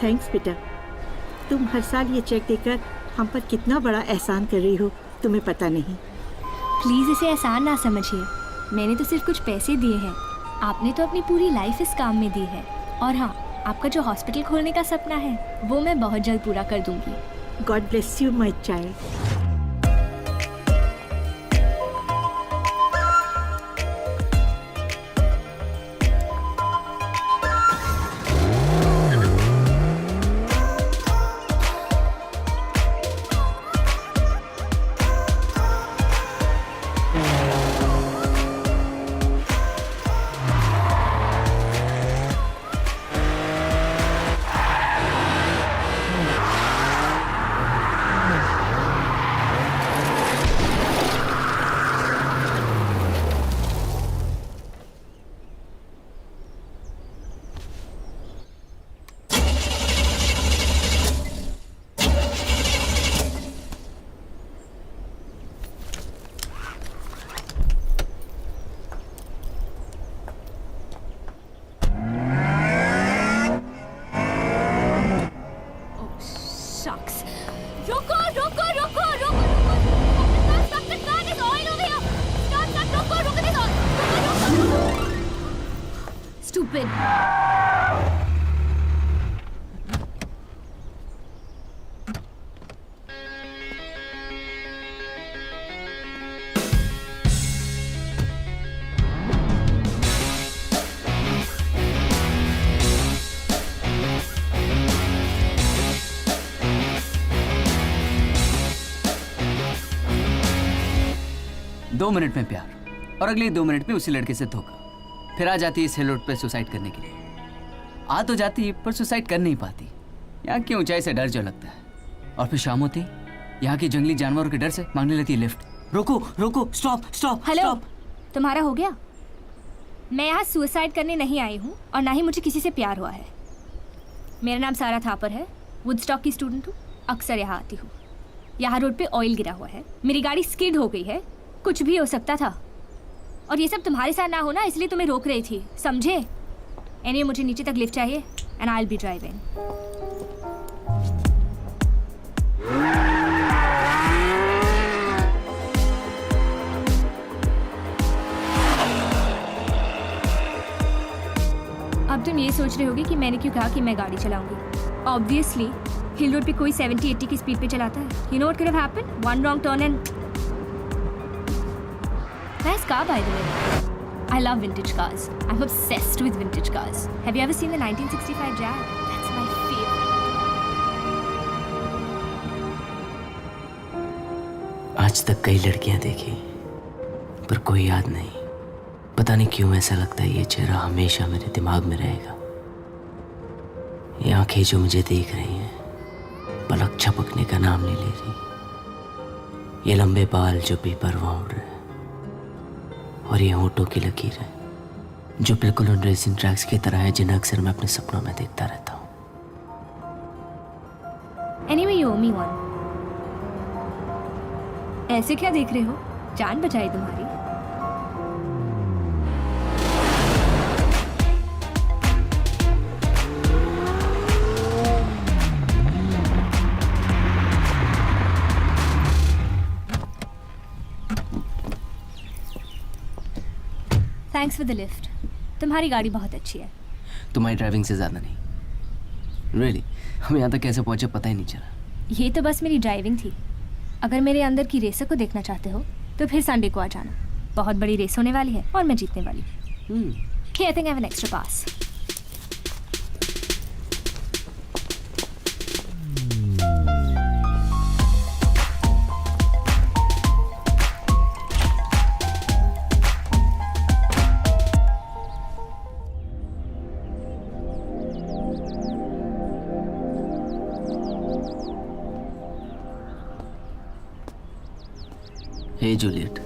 Thanks बेटा। तुम हर साल ये चेक देकर हम पर कितना बड़ा एहसान कर रही हो, तुम्हें पता नहीं। प्लीज़ इसे एहसान ना समझिए, मैंने तो सिर्फ कुछ पैसे दिए हैं, आपने तो अपनी पूरी लाइफ इस काम में दी है। और हाँ, आपका जो हॉस्पिटल खोलने का सपना है वो मैं बहुत जल्द पूरा कर दूंगी। God bless you my child. Stupid. 2 minute में प्यार और अगले 2 मिनट में उसी लड़के से धोखा। फिर आ जाती है इस हिल रोड पे सुसाइड करने के लिए। आ तो जाती है पर सुसाइड कर नहीं पाती। यहाँ की ऊंचाई से डर जो लगता है। और फिर शाम होती यहाँ की जंगली जानवरों के डर से मांगने लगती है लिफ्ट। रोको रोको, स्टॉप स्टॉप। हेलो, तुम्हारा हो गया? मैं यहाँ सुसाइड करने नहीं आई हूँ और ना ही मुझे किसी से प्यार हुआ है। मेरा नाम सारा थापर है, वुडस्टॉक की स्टूडेंट हूँ, अक्सर यहाँ आती हूँ। यहाँ रोड पे ऑयल गिरा हुआ है, मेरी गाड़ी स्किड हो गई है, कुछ भी हो सकता था। और ये सब तुम्हारे साथ ना हो ना, इसलिए तुम्हें रोक रही थी, समझे? एनीवे, मुझे नीचे तक लिफ्ट चाहिए and I will be driving. अब तुम ये सोच रहे होगे कि मैंने क्यों कहा कि मैं गाड़ी चलाऊंगी। ऑब्वियसली हिल रोड पे कोई 70-80 की स्पीड पे चलाता है। You know what could have happened? One wrong turn and nice car, by the way. I love vintage cars. I'm obsessed with vintage cars. Have you ever seen the 1965 Jag? That's my favorite. आज तक कई लड़कियां देखी पर कोई याद नहीं। पता नहीं क्यों ऐसा लगता है ये चेहरा हमेशा मेरे दिमाग में रहेगा। ये आंखें जो मुझे देख रही हैं, पलक झपकने का नाम नहीं ले रही। ये लंबे बाल जो बेपरवाह उड़ रहे हैं, और ये होठों की लकीर है जो बिल्कुल उन रेसिंग ट्रैक्स की तरह है जिन्हें अक्सर मैं अपने सपनों में देखता रहता हूँ। Anyway, you owe me one. ऐसे क्या देख रहे हो? जान बचाई तुम्हारी। Thanks for the lift. तुम्हारी गाड़ी बहुत अच्छी है। तुम्हारी ड्राइविंग से ज़्यादा नहीं। रियली, हम यहाँ तक कैसे पहुँचे पता ही नहीं चला। ये तो बस मेरी ड्राइविंग थी। अगर मेरे अंदर की रेसर को देखना चाहते हो तो फिर संडे को आ जाना। बहुत बड़ी रेस होने वाली है और मैं जीतने वाली हूँ। I think I have an extra pass. Hey Juliet,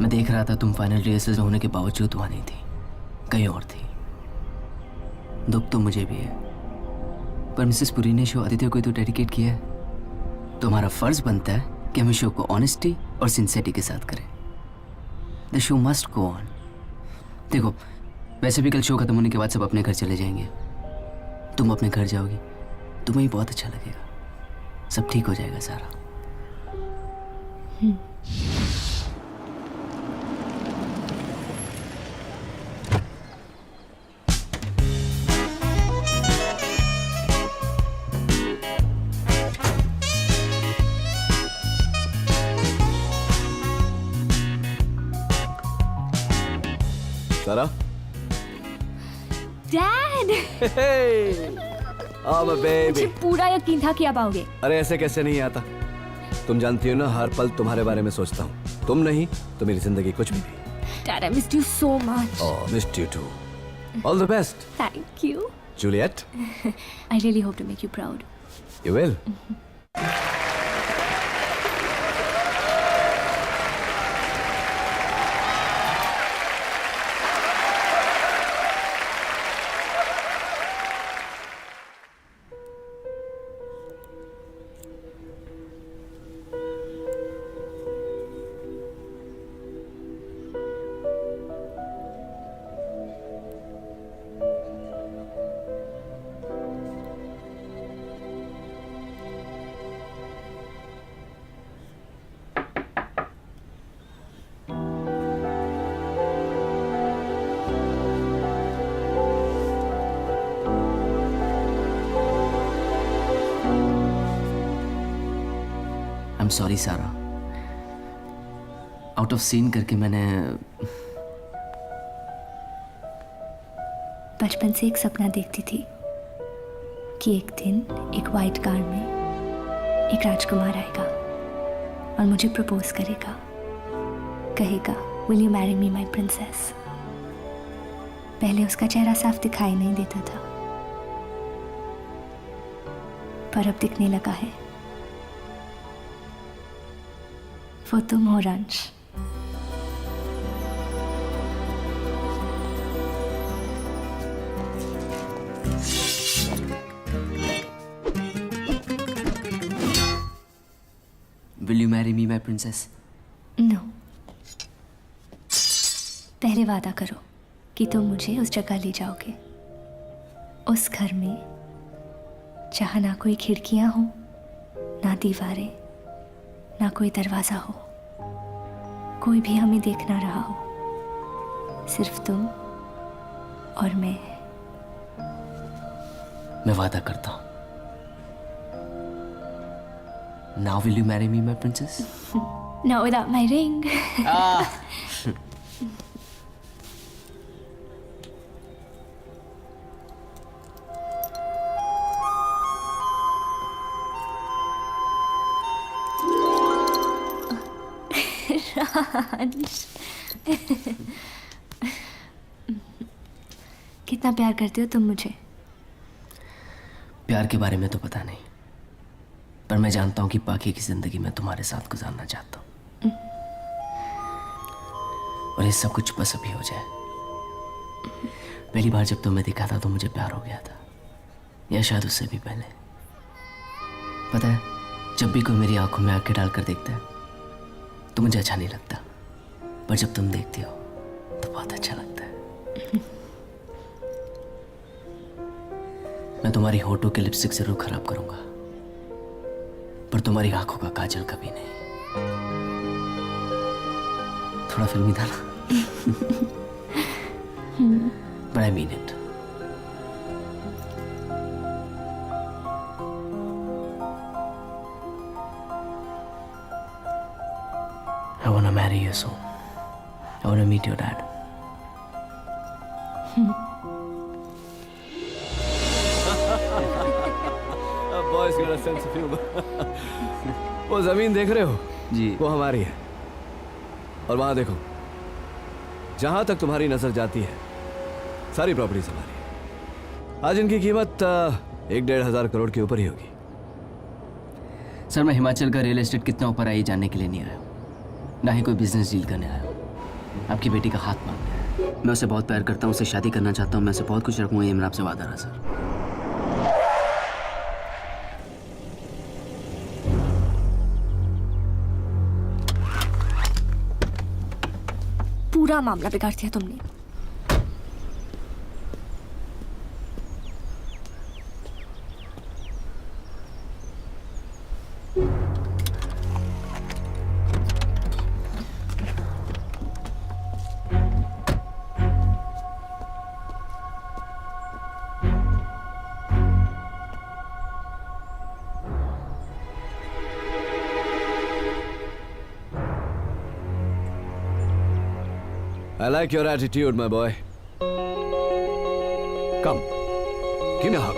मैं देख रहा था तुम फाइनल रिहर्सल होने के बावजूद वहां नहीं थी, कहीं और थी। दुख तो मुझे भी है, पर मिसेस पुरी ने शो आदित्य को तो डेडिकेट किया है, तो हमारा फर्ज बनता है कि हम शो को ऑनेस्टी और सिंसियरिटी के साथ करें। The show must go on. देखो, वैसे भी कल शो खत्म होने के बाद सब अपने घर चले जाएंगे, तुम अपने घर जाओगी, तुम्हें ही बहुत अच्छा लगेगा, सब ठीक हो जाएगा सारा। सारा, डैड, I'm a baby. मुझे पूरा यकीन था कि आप आओगे। अरे ऐसे कैसे नहीं आता? तुम जानती हो ना, हर पल तुम्हारे बारे में सोचता हूँ। तुम नहीं तो मेरी जिंदगी कुछ भी नहीं। Dad, I missed you so much. Oh, missed you too. All the best. Thank you. Juliet, I really hope to make you proud. you will. I am sorry Sara, out of scene करके मैंने बचपन से एक सपना देखती थी कि एक दिन एक वाइट कार में एक राजकुमार आएगा और मुझे प्रपोज करेगा, कहेगा will you marry me my princess. पहले उसका चेहरा साफ दिखाई नहीं देता था, पर अब दिखने लगा है। वो तुम हो Ransh. Will you marry me my princess? No, पहले वादा करो कि तुम मुझे उस जगह ले जाओगे, उस घर में जहां ना कोई खिड़कियां हो, ना दीवारें, ना कोई दरवाजा हो, कोई भी हमें देख ना रहा हो, सिर्फ तुम और मैं वादा करता हूं। Now will you marry me, my princess? Not without my ring. रांझ। कितना प्यार करते हो तुम मुझे? प्यार के बारे में तो पता नहीं, पर मैं जानता हूं कि बाकी की जिंदगी मैं तुम्हारे साथ गुजारना चाहता हूं, और ये सब कुछ बस अभी हो जाए। पहली बार जब तुम्हें दिखा था तो मुझे प्यार हो गया था, या शायद उससे भी पहले। पता है, जब भी कोई मेरी आंखों में आंखें डालकर देखता है तो मुझे अच्छा नहीं लगता, पर जब तुम देखती हो तो बहुत अच्छा लगता है। मैं तुम्हारी होठों के लिपस्टिक जरूर खराब करूंगा, पर तुम्हारी आंखों का काजल कभी नहीं। थोड़ा फिल्मी था ना? But I mean it. I wanna marry you soon. I wanna meet your dad. Boys got a sense of humor. वो जमीन देख रहे हो जी। वो हमारी है, और वहां देखो, जहां तक तुम्हारी नजर जाती है सारी प्रॉपर्टीज हमारी है। आज इनकी कीमत 1-1.5 करोड़ के ऊपर ही होगी। सर, मैं हिमाचल का रियल एस्टेट कितना ऊपर आई जानने के लिए नहीं आया, ना ही कोई बिजनेस डील करने आया हूँ। आपकी बेटी का हाथ मांगना है। मैं उसे बहुत प्यार करता हूँ, उसे शादी करना चाहता हूँ, मैं उसे बहुत कुछ रखूँगा, ये मेरा आपसे वादा रहा सर। पूरा मामला बिगाड़ दिया तुमने। I like your attitude, my boy. Come, give me a hug.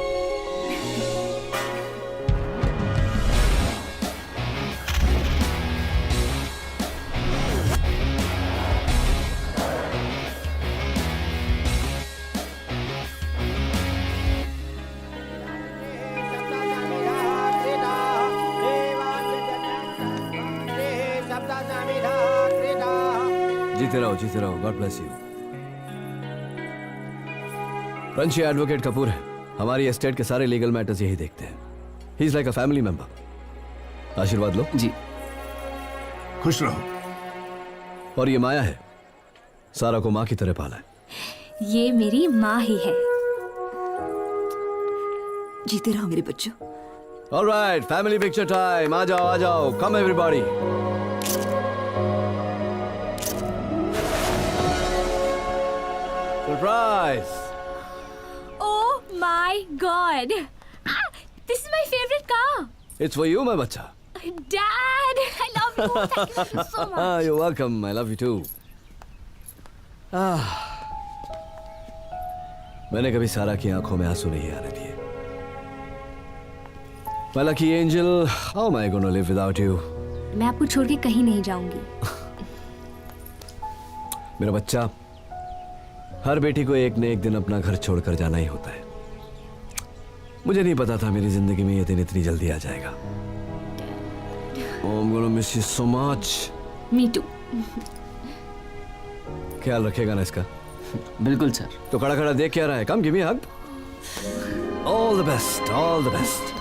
जीते रहो, God bless you. Ranshi advocate Kapoor है, हमारी एस्टेट के सारे लीगल मैटर्स यही देखते हैं। He is like a family member. आशीर्वाद लो। जी। खुश रहो। और ये माया है, सारा को माँ की तरह पाला है। ये मेरी माँ ही है। जीते रहो मेरे बच्चों। Alright, family picture time. आ जाओ, come everybody. Surprise. Oh my God! This is my favorite car. It's for you, my बच्चा। Dad, I love you. Thank you so much. You're welcome. I love you too. मैंने कभी सारा की आंखों में आंसू नहीं आने दिए। My lucky angel, how am I going to live without you? मैं आपको छोड़ के कहीं नहीं जाऊंगी। मेरा बच्चा, हर बेटी को एक न एक दिन अपना घर छोड़कर जाना ही होता है। मुझे नहीं पता था मेरी जिंदगी में ये दिन इतनी जल्दी आ जाएगा। Oh, I'm gonna miss you so much. Me too. ख्याल रखेगा ना इसका? बिल्कुल सर। तो खड़ा खड़ा देख क्या रहा है? Come give me a hug. All the best, all the best.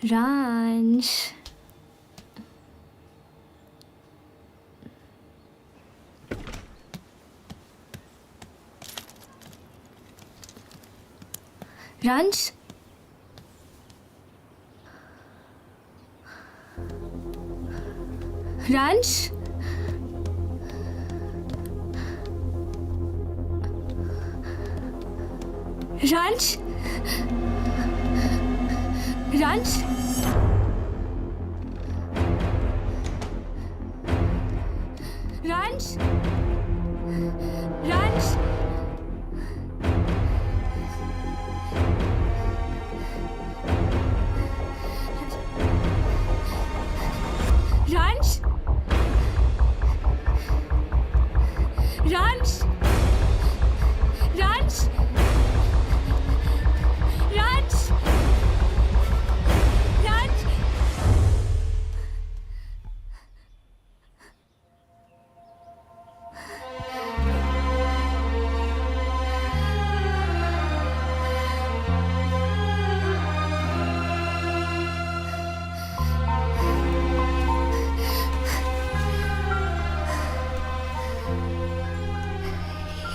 Ranch. Ranch. Ranch. Ranch. Ranch. Ranch. Ranch. Ranch. Ranch. Ranch. Ranch. Ranch.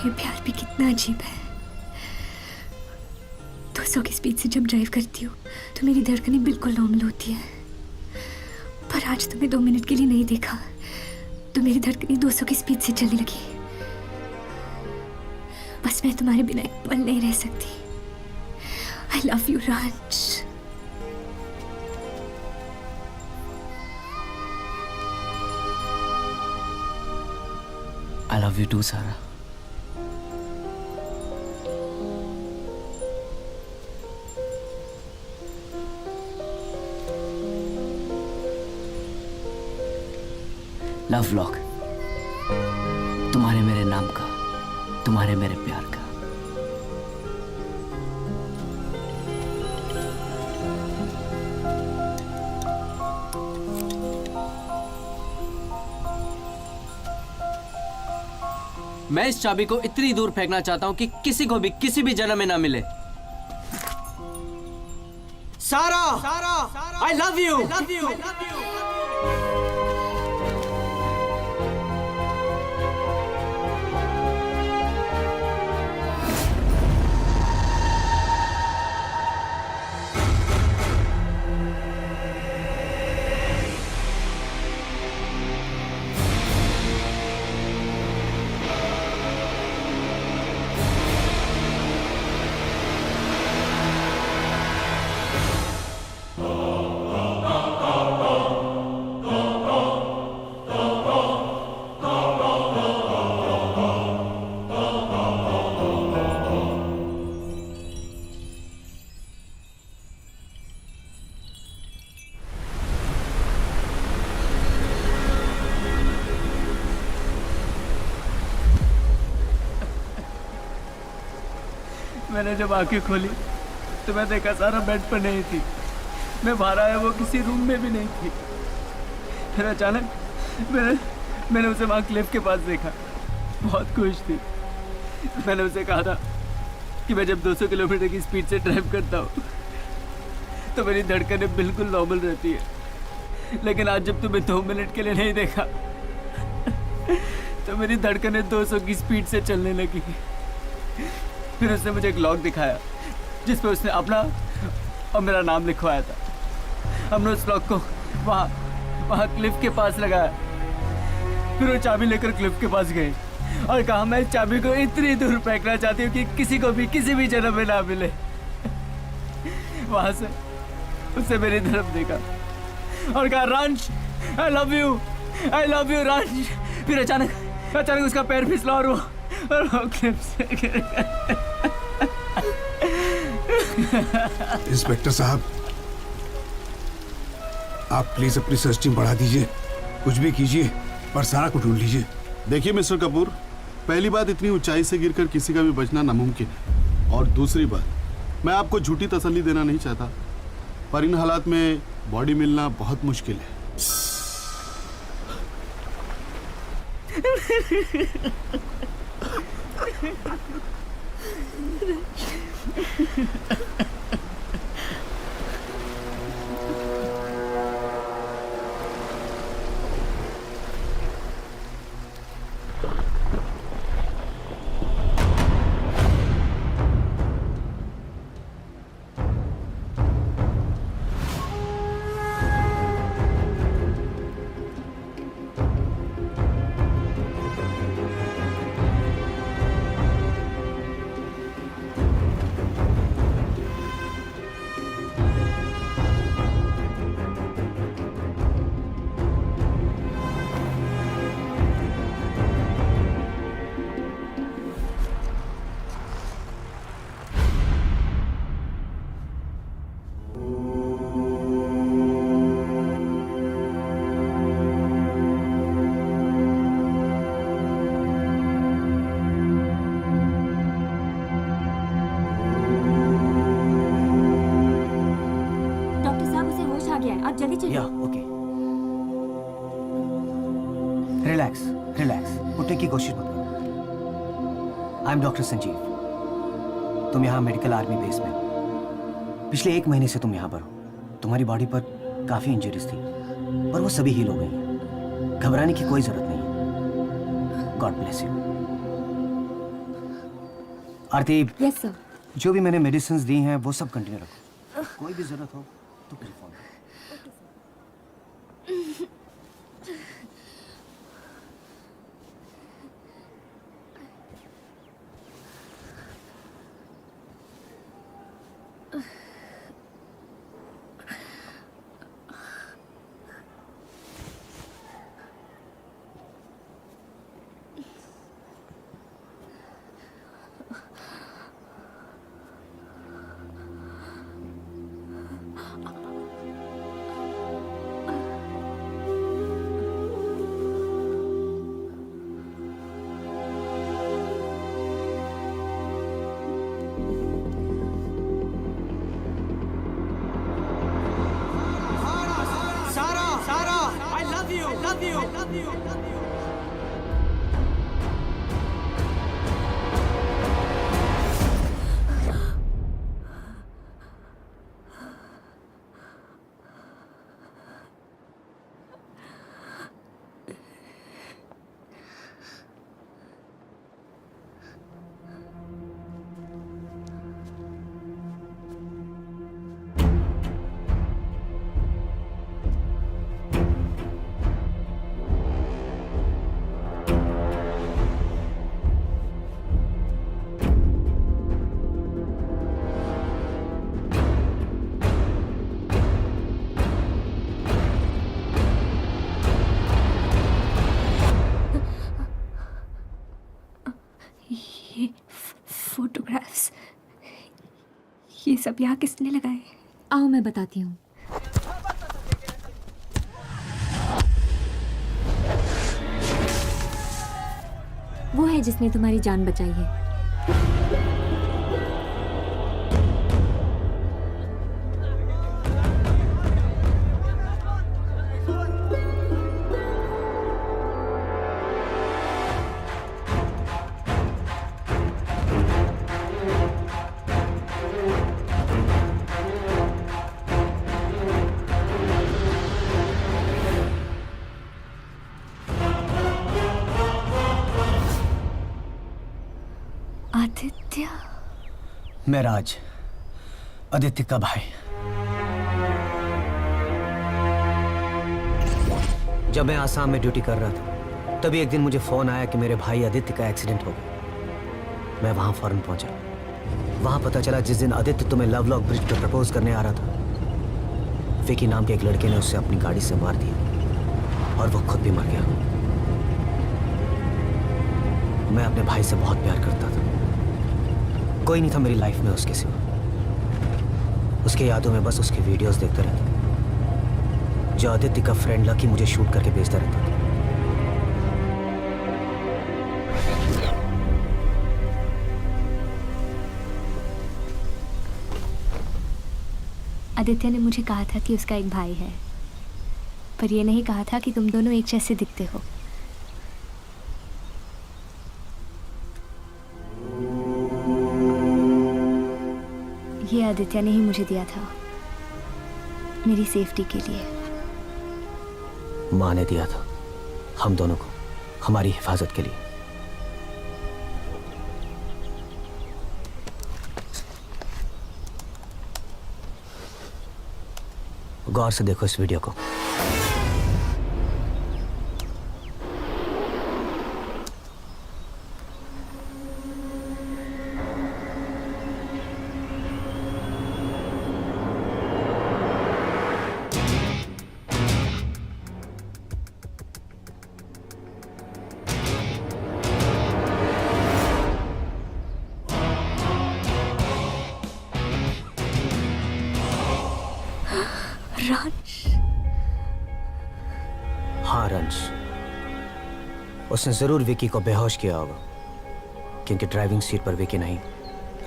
ये प्यार भी कितना अजीब है। 200 की स्पीड से जब ड्राइव करती हूँ तो मेरी धड़कनें बिल्कुल नॉर्मल होती है, पर आज तुम्हें 2 मिनट के लिए नहीं देखा तो मेरी धड़कनें 200 की स्पीड से चलने लगी। बस मैं तुम्हारे बिना एक पल नहीं रह सकती। आई लव यू रांच। I love you too, Sara. Love lock, तुम्हारे मेरे नाम का, तुम्हारे मेरे प्यार का। मैं इस चाबी को इतनी दूर फेंकना चाहता हूं कि किसी को भी किसी भी जन्म में ना मिले। सारा, आई लव यू। मैंने जब आंखें खोली तो मैं देखा सारा बेड पर नहीं थी। मैं बाहर आया, वो किसी रूम में भी नहीं थी। फिर अचानक मैंने उसे वहाँ क्लिफ के पास देखा। बहुत खुश थी। मैंने उसे कहा था कि मैं जब 200 किलोमीटर की स्पीड से ड्राइव करता हूँ तो मेरी धड़कनें बिल्कुल नॉर्मल रहती है, लेकिन आज जब तुम्हें 2 मिनट के लिए नहीं देखा तो मेरी धड़कनें 200 की स्पीड से चलने लगी। फिर उसने मुझे एक लॉक दिखाया जिस पे उसने अपना और मेरा नाम लिखवाया था। हमने उस लॉक को वहाँ क्लिफ के पास लगाया। फिर वो चाबी लेकर क्लिफ के पास गए और कहा मैं चाबी को इतनी दूर फेंकना चाहती हूँ कि किसी को भी किसी भी जन्म में ना मिले। वहां से उससे मेरी तरफ देखा और कहा रंश आई लव यू रंश। फिर अचानक उसका पैर फिसला और वो क्लिफ से गिर गया। इंस्पेक्टर साहब, आप प्लीज अपनी सर्च टीम बढ़ा दीजिए, कुछ भी कीजिए पर सारा को ढूंढ लीजिए। देखिए मिस्टर कपूर, पहली बात इतनी ऊंचाई से गिरकर किसी का भी बचना नामुमकिन है, और दूसरी बात मैं आपको झूठी तसल्ली देना नहीं चाहता, पर इन हालात में बॉडी मिलना बहुत मुश्किल है। आप जल्दी चलिए। या ओके। रिलैक्स रिलैक्स, उठने की कोशिश मत करो। I am doctor Sanjeev. तुम यहाँ मेडिकल आर्मी बेस में हो। पिछले 1 महीने से तुम यहाँ पर हो। तुम्हारी बॉडी पर काफी इंजरीज थी पर वो सभी हील हो गई हैं। घबराने की कोई जरूरत नहीं है। God bless you. Aarti, yes sir. जो भी मैंने मेडिसिन दी हैं वो सब कंटिन्यू रखो। कोई भी जरूरत हो तो मुझे फोन करो। फोटोग्राफ्स, ये सब यहाँ किसने लगाए? आओ मैं बताती हूँ। वो है जिसने तुम्हारी जान बचाई है। मैं राज, आदित्य का भाई। जब मैं आसाम में ड्यूटी कर रहा था तभी एक दिन मुझे फोन आया कि मेरे भाई आदित्य का एक्सीडेंट हो गया। मैं वहां फौरन पहुंचा। वहां पता चला जिस दिन आदित्य तुम्हें लवलॉक ब्रिज पर प्रपोज करने आ रहा था, विकी नाम के एक लड़के ने उसे अपनी गाड़ी से मार दिया और वो खुद भी मर गया। मैं अपने भाई से बहुत प्यार करता था। कोई नहीं था मेरी लाइफ में उसके सिवा। उसके यादों में बस उसकी वीडियोस देखता रहता, जो आदित्य का फ्रेंड लकी मुझे शूट करके भेजता रहता था। आदित्य ने मुझे कहा था कि उसका एक भाई है, पर यह नहीं कहा था कि तुम दोनों एक जैसे दिखते हो। ये आदित्य ने ही मुझे दिया था, मेरी सेफ्टी के लिए। माँ ने दिया था हम दोनों को, हमारी हिफाजत के लिए। गौर से देखो इस वीडियो को। हाँ रंश, उसने जरूर विकी को बेहोश किया होगा, क्योंकि ड्राइविंग सीट पर विकी नहीं,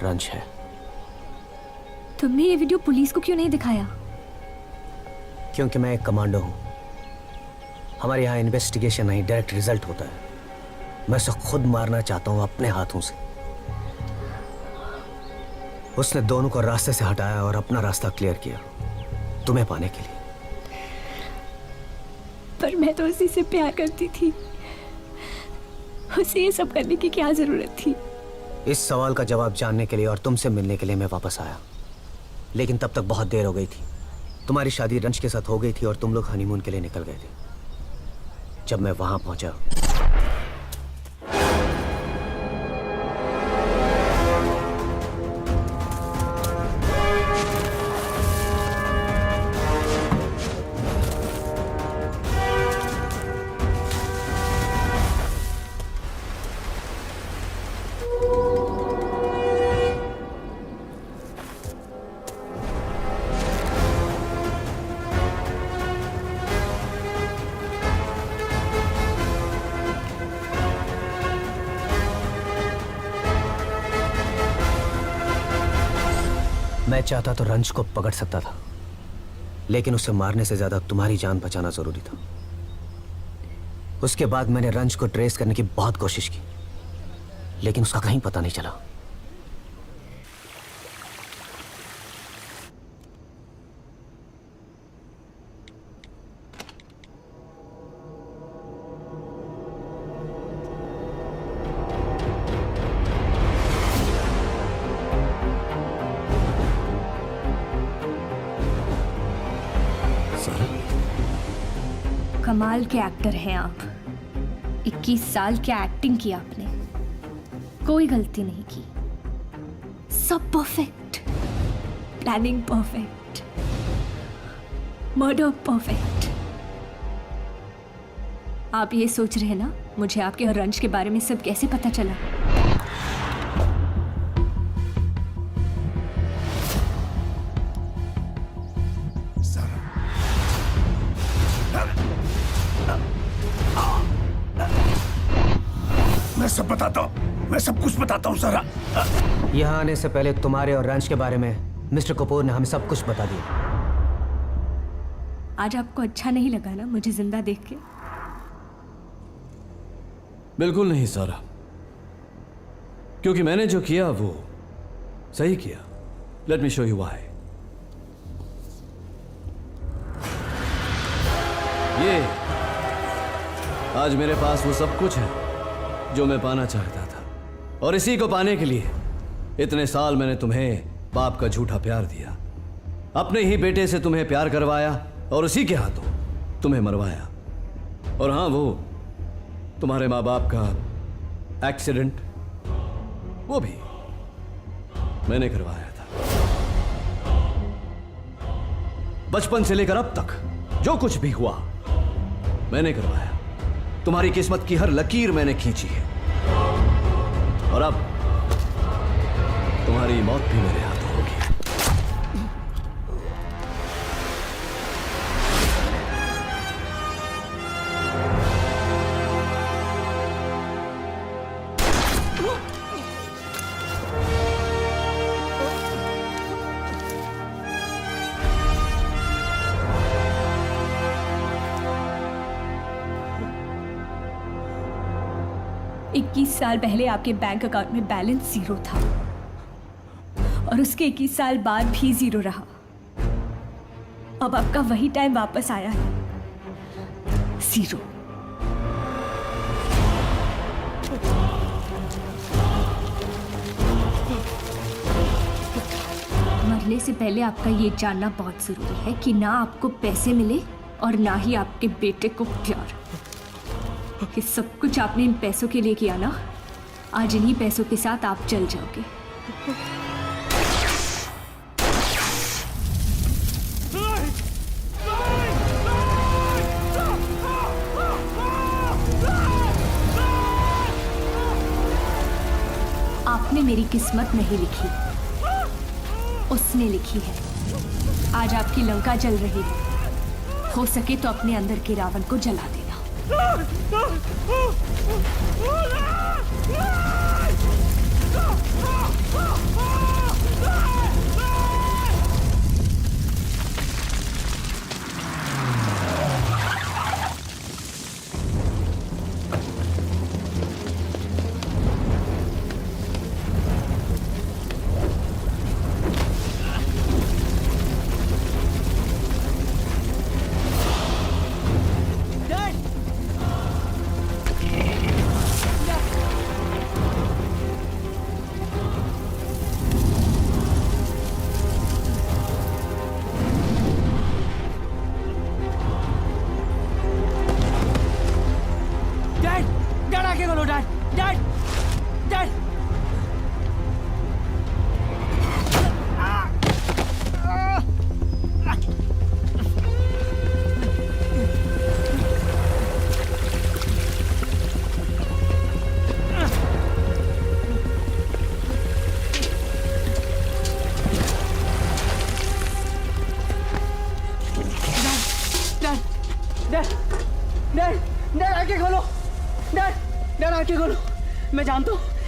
रंश है। तुमने ये वीडियो पुलिस को क्यों नहीं दिखाया? क्योंकि मैं एक कमांडो हूं। हमारे यहाँ इन्वेस्टिगेशन नहीं, डायरेक्ट रिजल्ट होता है। मैं उसे खुद मारना चाहता हूं अपने हाथों से। उसने दोनों को रास्ते से हटाया और अपना रास्ता क्लियर किया तुम्हें पाने के लिए। पर मैं तो उसी से प्यार करती थी, उसे ये सब करने की क्या जरूरत थी? इस सवाल का जवाब जानने के लिए और तुमसे मिलने के लिए मैं वापस आया, लेकिन तब तक बहुत देर हो गई थी। तुम्हारी शादी रंश के साथ हो गई थी और तुम लोग हनीमून के लिए निकल गए थे। जब मैं वहां पहुंचा, मैं चाहता तो रंश को पकड़ सकता था, लेकिन उसे मारने से ज्यादा तुम्हारी जान बचाना जरूरी था। उसके बाद मैंने रंश को ट्रेस करने की बहुत कोशिश की, लेकिन उसका कहीं पता नहीं चला। कमाल के एक्टर हैं आप। 21 साल की एक्टिंग की आपने, कोई गलती नहीं की, सब perfect, planning perfect, murder perfect. आप ये सोच रहे हैं ना मुझे आपके और रंश के बारे में सब कैसे पता चला? मैं सब बताता हूँ, मैं सब कुछ बताता हूँ सारा। यहाँ आने से पहले तुम्हारे और रंश के बारे में मिस्टर कपूर ने हमें सब कुछ बता दिया। आज आपको अच्छा नहीं लगा ना मुझे जिंदा देख के? बिल्कुल नहीं सारा, क्योंकि मैंने जो किया वो सही किया। Let me show you why. ये आज मेरे पास वो सब कुछ है जो मैं पाना चाहता था, और इसी को पाने के लिए इतने साल मैंने तुम्हें बाप का झूठा प्यार दिया, अपने ही बेटे से तुम्हें प्यार करवाया और उसी के हाथों तुम्हें मरवाया। और हाँ, वो तुम्हारे माँ बाप का एक्सीडेंट, वो भी मैंने करवाया था। बचपन से लेकर अब तक जो कुछ भी हुआ मैंने करवाया। तुम्हारी किस्मत की हर लकीर मैंने खींची है, और अब तुम्हारी मौत भी मेरे हाथों होगी। इक्कीस साल पहले आपके बैंक अकाउंट में बैलेंस 0 था और उसके 21 साल बाद भी 0 रहा। अब आपका वही टाइम वापस आया है, 0। मरने से पहले आपका ये जानना बहुत जरूरी है कि ना आपको पैसे मिले और ना ही आपके बेटे को प्यार। ये सब कुछ आपने इन पैसों के लिए किया ना, आज इन्हीं पैसों के साथ आप चल जाओगे। आपने मेरी किस्मत नहीं लिखी, उसने लिखी है। आज आपकी लंका जल रही है, हो सके तो अपने अंदर के रावण को जला देना।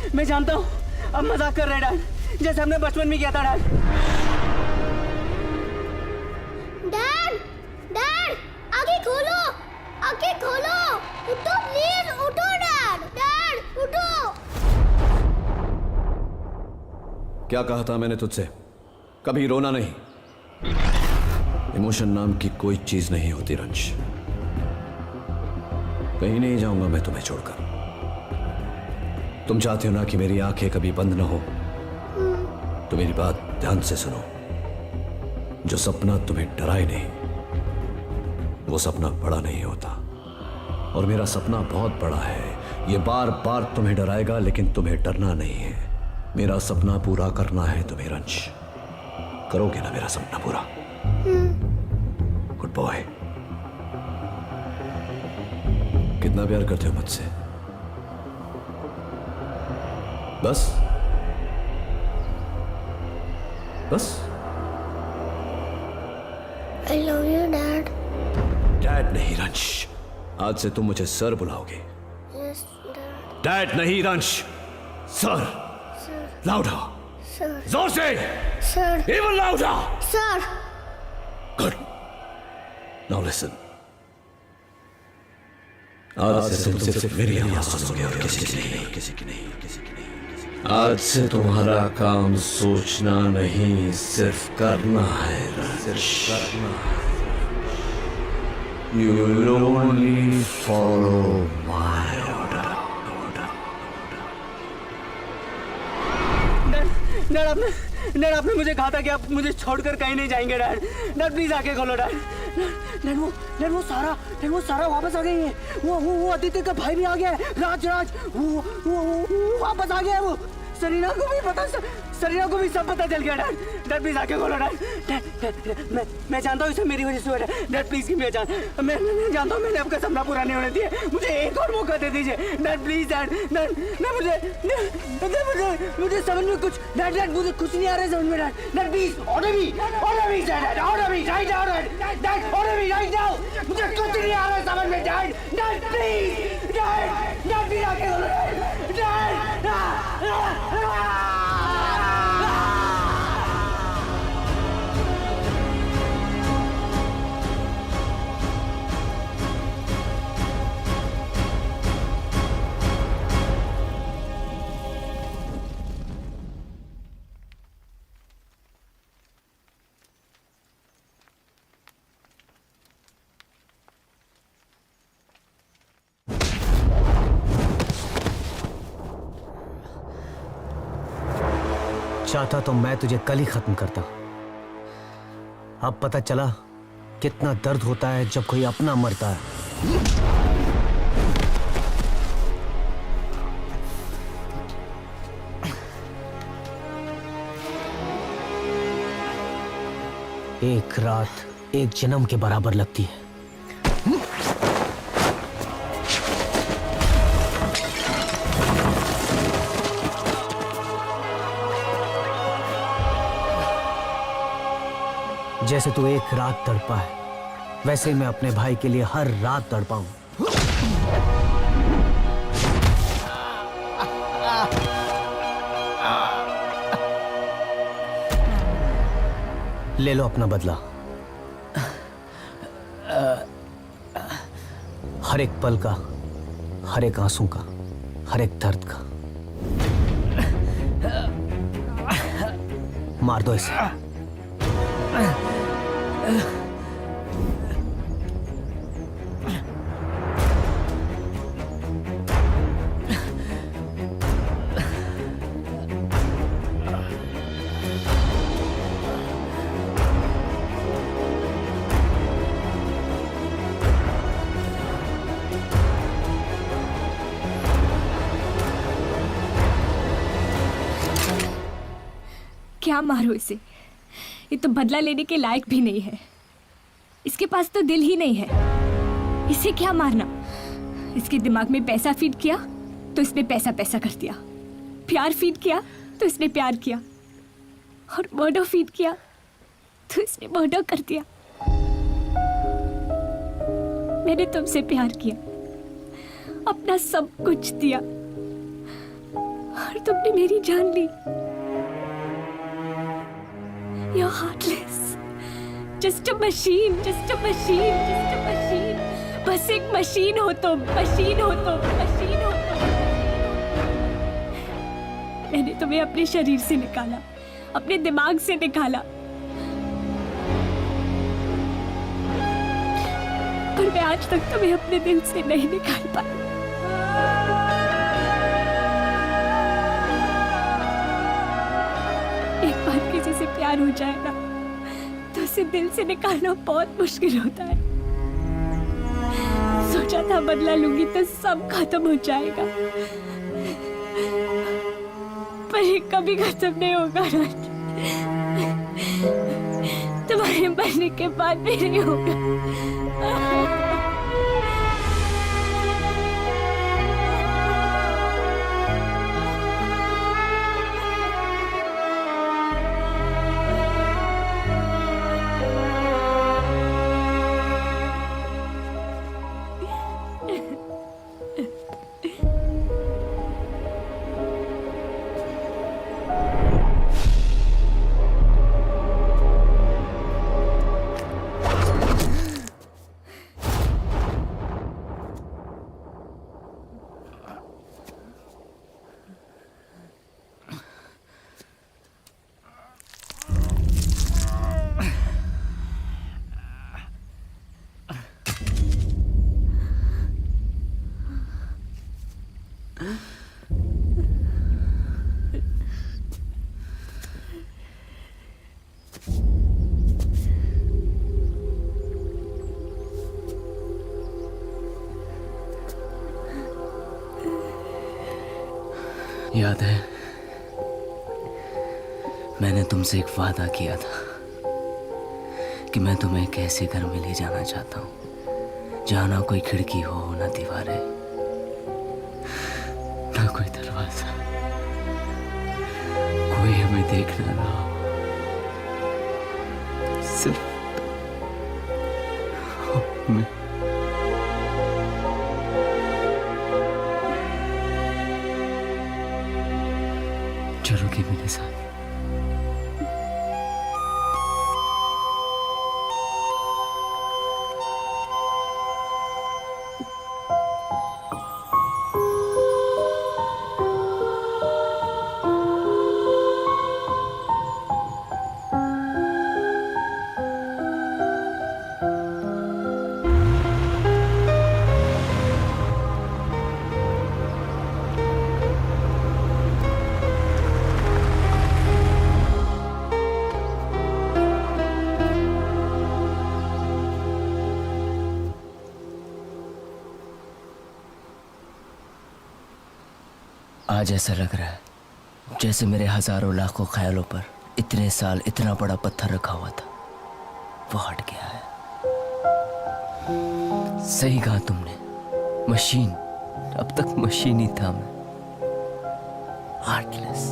मैं जानता हूँ अब मजाक कर रहे डैड, जैसे हमने बचपन में किया था डैड। डैड, डैड, आंखें खोलो, आंखें खोलो, उठो प्लीज, उठो डैड, डैड, उठो। क्या कहा था मैंने तुझसे? कभी रोना नहीं। इमोशन नाम की कोई चीज नहीं होती रंश। कहीं नहीं जाऊंगा मैं तुम्हें छोड़कर। तुम चाहते हो ना कि मेरी आंखें कभी बंद ना हो, तो मेरी बात ध्यान से सुनो। जो सपना तुम्हें डराए नहीं, वो सपना बड़ा नहीं होता। और मेरा सपना बहुत बड़ा है। ये बार बार तुम्हें डराएगा, लेकिन तुम्हें डरना नहीं है। मेरा सपना पूरा करना है तुम्हें रंश। करोगे ना मेरा सपना पूरा? Good boy. कितना प्यार करते हो मुझसे? बस बस। I love you, Dad. Dad नहीं रंश, आज से तुम मुझे सर बुलाओगे। Yes, Dad. डैड नहीं रंश, सर। Sir. लाउडा, Sir. जोर से। Sir. Even लाउडा। Sir. Good. Now listen. आज से तुम सिर्फ मेरी आवाज सुनोगे और किसी की नहीं, किसी की नहीं, किसी की नहीं। आज से तुम्हारा काम सोचना नहीं, सिर्फ करना है, सिर्फ करना है। You will only follow my order. Dad आपने मुझे कहा था कि आप मुझे छोड़कर कहीं नहीं जाएंगे डैड। डैड प्लीज आके खोलो डैड। डैड वो सारा वापस आ गई है। वो अदिति का भाई भी आ गया है, राज वो वापस आ गया है। वो सरीना को भी सब पता चल गया डैड। डैड प्लीज आके खोलो डैड। मैं जानता हूँ इसे मेरी वजह से हुआ है dad. Please give me a chance. मैं जानता हूँ मैंने आपका सपना पूरा नहीं होने दिया। मुझे एक और मौका दे दीजिए डैड प्लीज डैड। मुझे समझ में कुछ डैड मुझे कुछ नहीं आ रहा है समझ में dad please order me dad order me right now. मुझे कुछ नहीं आ रहा है समझ में डैड प्लीज डैड प्लीज आके खोलो डैड। चाहता तो मैं तुझे कल ही खत्म करता। अब पता चला कितना दर्द होता है जब कोई अपना मरता है। एक रात एक जन्म के बराबर लगती है। जैसे तू एक रात तड़पा है वैसे मैं अपने भाई के लिए हर रात तड़पा हूं। ले लो अपना बदला। हर एक पल का, हर एक आंसू का, हर एक दर्द का। मार दो इसे। क्या मारो इसे, ये तो बदला लेने के लायक भी नहीं है। इसके पास तो दिल ही नहीं है। इसे क्या मारना। इसके दिमाग में पैसा फीड किया तो इसने पैसा कर दिया। प्यार फीड किया तो इसने प्यार किया। और मर्डर फीड किया तो इसने मर्डर कर दिया। मैंने तुमसे प्यार किया, अपना सब कुछ दिया और तुमने मेरी जान ली। You're heartless. Just a machine. बस एक मशीन हो तुम, मशीन हो तुम। मैंने तुम्हें अपने शरीर से निकाला, अपने दिमाग से निकाला, पर मैं आज तक तुम्हें अपने दिल से नहीं निकाल पाई। एक बार किसी से प्यार हो जाएगा तो उसे दिल से निकालना बहुत मुश्किल होता है। सोचा था बदला लूंगी तो सब खत्म हो जाएगा, पर ये कभी खत्म नहीं होगा राज। तुम्हारे मरने के बाद भी नहीं होगा। याद है मैंने तुमसे एक वादा किया था कि मैं तुम्हें एक ऐसे घर में ले जाना चाहता हूं जहां ना कोई खिड़की हो ना दीवारें ना कोई दरवाजा, कोई हमें देखना ना हो, सिर्फ मैं। चलोगे मेरे साथ? आज ऐसा लग रहा है जैसे मेरे हजारों लाखों ख्यालों पर इतने साल इतना बड़ा पत्थर रखा हुआ था, वो हट गया है। सही कहा तुमने, मशीन, अब तक मशीन ही था मैं, हार्टलेस।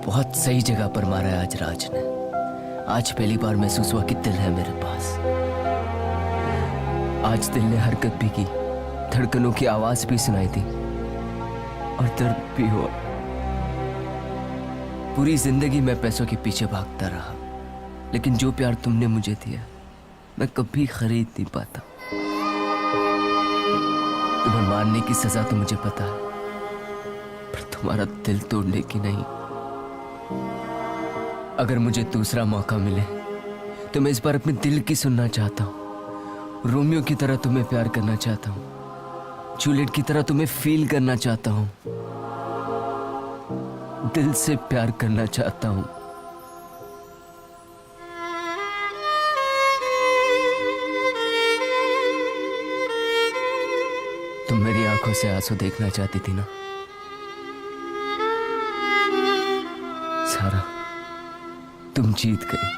बहुत सही जगह पर मारा है आज राज ने। आज पहली बार महसूस हुआ कि दिल है मेरे पास। आज दिल ने हरकत भी की, धड़कनों की आवाज भी सुनाई दी और दर्द भी हुआ। पूरी जिंदगी मैं पैसों के पीछे भागता रहा, लेकिन जो प्यार तुमने मुझे दिया मैं कभी खरीद नहीं पाता। तुम्हें मारने की सजा तो मुझे पता है, पर तुम्हारा दिल तोड़ने की नहीं। अगर मुझे दूसरा मौका मिले तो मैं इस बार अपने दिल की सुनना चाहता हूं। रोमियो की तरह तुम्हें प्यार करना चाहता हूं, जूलियट की तरह तुम्हें फील करना चाहता हूं, दिल से प्यार करना चाहता हूं। तुम मेरी आंखों से आंसू देखना चाहती थी ना सारा? तुम जीत गई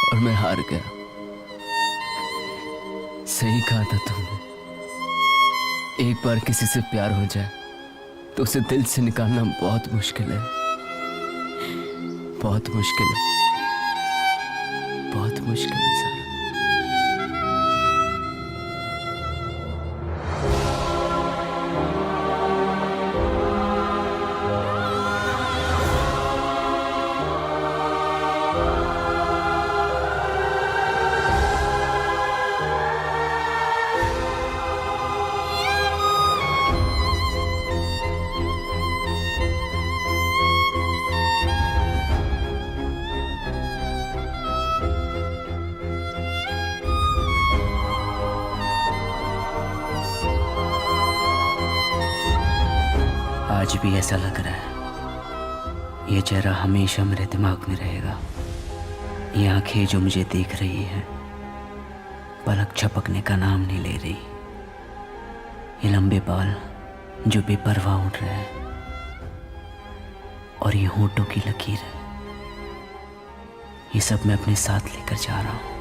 और मैं हार गया। सही कहा था तुमने, एक बार किसी से प्यार हो जाए तो उसे दिल से निकालना बहुत मुश्किल है, बहुत मुश्किल है, बहुत मुश्किल है सारा। आज भी ऐसा लग रहा है ये चेहरा हमेशा मेरे दिमाग में रहेगा। ये आंखें जो मुझे देख रही हैं, पलक झपकने का नाम नहीं ले रही। ये लंबे बाल जो बेपरवाह उड़ रहे हैं, और ये होंठों की लकीर है, ये सब मैं अपने साथ लेकर जा रहा हूं।